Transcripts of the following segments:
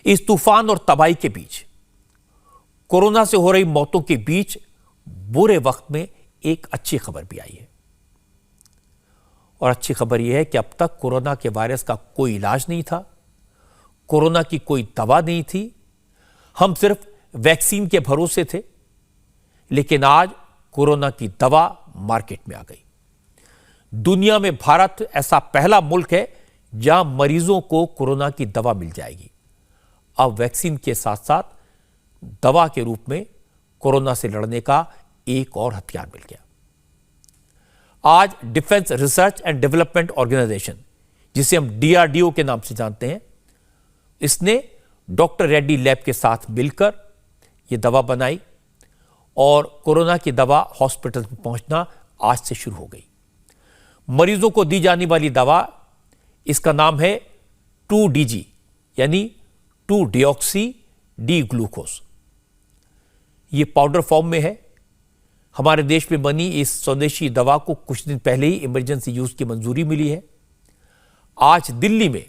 इस तूफान और तबाही के बीच, कोरोना से हो रही मौतों के बीच बुरे वक्त में एक अच्छी खबर भी आई है। और अच्छी खबर यह है कि अब तक कोरोना के वायरस का कोई इलाज नहीं था, कोरोना की कोई दवा नहीं थी, हम सिर्फ वैक्सीन के भरोसे थे। लेकिन आज कोरोना की दवा मार्केट में आ गई। दुनिया में भारत ऐसा पहला मुल्क है जहां मरीजों को कोरोना की दवा मिल जाएगी। अब वैक्सीन के साथ साथ दवा के रूप में कोरोना से लड़ने का एक और हथियार मिल गया। आज defence research and development organisation, जिसे हम डीआरडीओ के नाम से जानते हैं, इसने डॉक्टर रेड्डी लैब के साथ मिलकर यह दवा बनाई और कोरोना की दवा हॉस्पिटल में पहुंचना आज से शुरू हो गई। मरीजों को दी जाने वाली दवा, इसका नाम है 2DG यानी 2-डिऑक्सी डी ग्लूकोज। यह पाउडर फॉर्म में है। हमारे देश में बनी इस स्वदेशी दवा को कुछ दिन पहले ही इमरजेंसी यूज की मंजूरी मिली है। आज दिल्ली में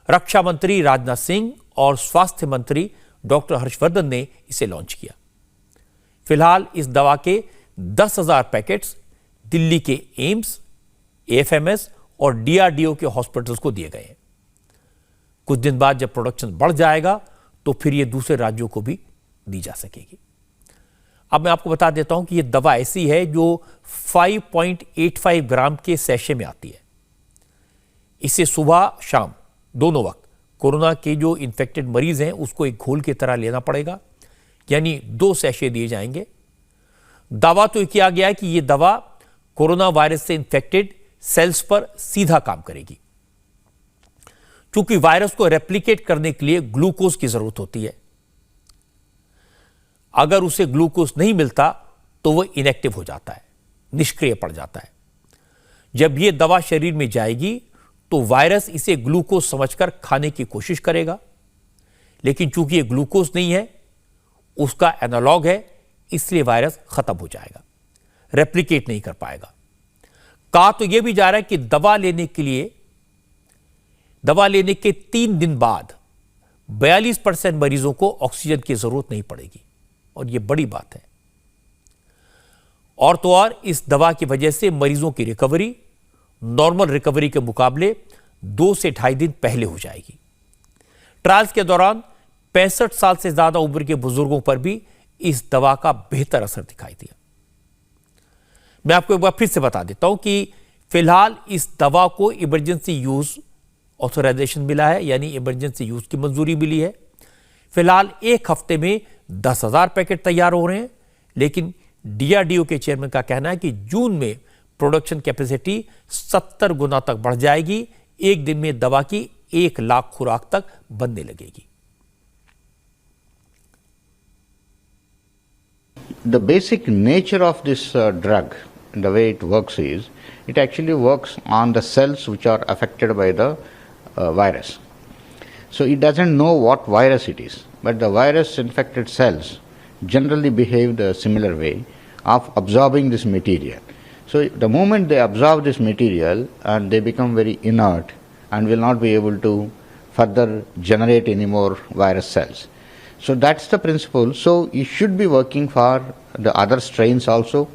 रक्षा मंत्री राजनाथ सिंह और स्वास्थ्य मंत्री डॉक्टर हर्षवर्धन ने इसे लॉन्च किया। फिलहाल इस दवा के 10,000 पैकेट्स दिल्ली के एम्स, एएफएमएस और डीआरडीओ के हॉस्पिटल्स को दिए गए हैं। कुछ दिन बाद जब प्रोडक्शन बढ़ जाएगा तो फिर यह दूसरे राज्यों को भी दी जा सकेगी। अब मैं आपको बता देता हूं कि यह दवा ऐसी है जो 5.85 ग्राम के सैशे में आती है। इसे सुबह शाम दोनों वक्त कोरोना के जो इन्फेक्टेड मरीज हैं उसको एक घोल की तरह लेना पड़ेगा, यानी 2 सैशे दिए जाएंगे। दावा तो किया गया है कि यह दवा कोरोना वायरस से इन्फेक्टेड सेल्स पर सीधा काम करेगी। क्योंकि वायरस को रेप्लिकेट करने के लिए ग्लूकोज की जरूरत होती है। अगर उसे ग्लूकोज नहीं मिलता तो वह इनएक्टिव हो जाता है, निष्क्रिय पड़ जाता है। जब यह दवा शरीर में जाएगी तो वायरस इसे ग्लूकोज समझकर खाने की कोशिश करेगा, लेकिन चूंकि यह ग्लूकोज नहीं है, उसका एनालॉग है, इसलिए वायरस खत्म हो जाएगा, रेप्लिकेट नहीं कर पाएगा। कहा तो यह भी जा रहा है कि दवा लेने के 3 दिन बाद 42% मरीजों को ऑक्सीजन की जरूरत नहीं पड़ेगी, और यह बड़ी बात है। और तो और इस दवा की वजह से मरीजों की रिकवरी नॉर्मल रिकवरी के मुकाबले 2 से 2.5 दिन पहले हो जाएगी। ट्रायल्स के दौरान 65 साल से ज्यादा उम्र के बुजुर्गों पर भी इस दवा का बेहतर असर दिखाई दिया। मैं आपको एक बार फिर से बता देता हूं कि फिलहाल इस दवा को इमरजेंसी यूज ऑथराइजेशन मिला है, यानी इमरजेंसी यूज की मंजूरी मिली है। फिलहाल एक हफ्ते में 10,000 पैकेट तैयार हो रहे हैं, लेकिन डीआरडीओ के चेयरमैन का कहना है कि जून में प्रोडक्शन कैपेसिटी 70 गुना तक बढ़ जाएगी। एक दिन में दवा की 1 लाख खुराक तक बनने लगेगी। The basic nature of this drug, the way it works is, it actually works on the cells which are affected by the virus. So it doesn't know what virus it is, but the virus infected cells generally behave the similar way of absorbing this material. So the moment they absorb this material and they become very inert and will not be able to further generate any more virus cells. So that's the principle. So it should be working for the other strains also,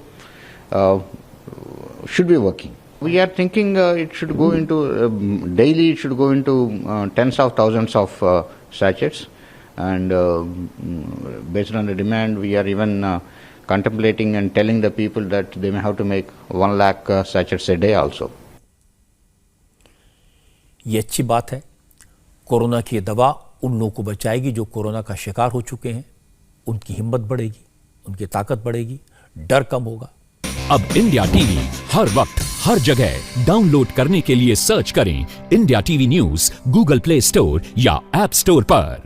should be working. We are thinking it should go into, daily it should go into tens of thousands of sachets, and based on the demand we are even contemplating and telling the people that they may have to make 1 lakh sachets a day also. ये अच्छी बात है। Corona की दवा उन लोगों को बचाएगी जो कोरोना का शिकार हो चुके हैं। उनकी हिम्मत बढ़ेगी, उनकी ताकत बढ़ेगी, डर कम होगा। अब इंडिया टीवी हर वक्त हर जगह डाउनलोड करने के लिए सर्च करें India TV news Google play store या ऐप स्टोर पर।